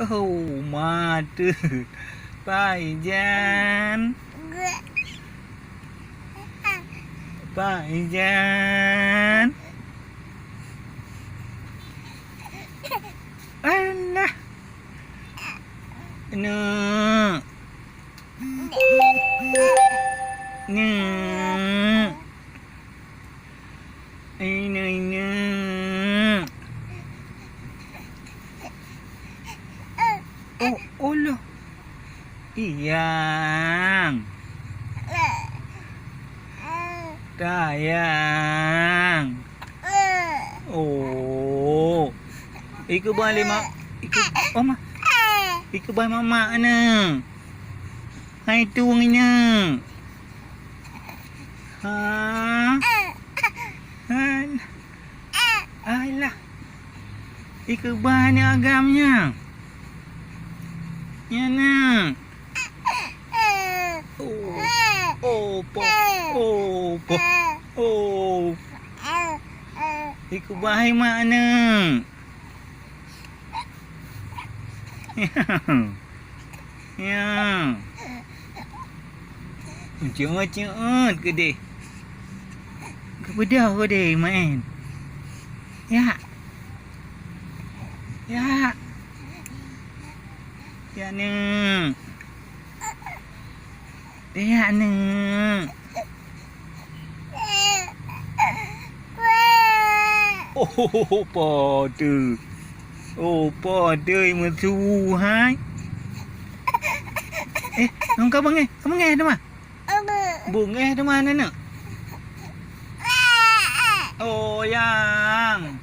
Oh, mata. Paijan. Paijan. Alah. Nak. Nak. Ini. Oh, Allah. Iyang. Tayang. Oh. Ika balik mak. Ika oma. Ika balik mama na. Hai tuangnya. Ha. Alah. Ika balik agamnya. Ya nak. Oh, oh. Iku bahai mana? Ya. Macam ke deh? Kebedah ke deh main? Ya. Ya. Ya ni. Ya ni. Oh, pada. Oh, pada mesu hai. Kau bangeh tu mah. Bungeh tu mana nak? Oh, yang.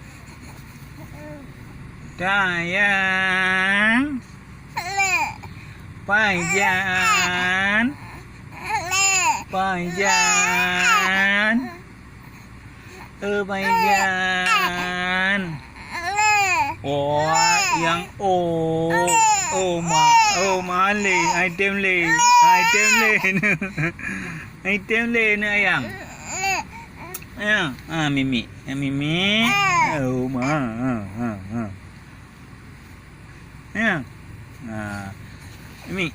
Tayang. Paijan. Paijan. Paijan. Oh, yang oh male, item le na yang. Mimi. Oh ma. Ya. Mimi.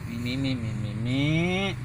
Mimi.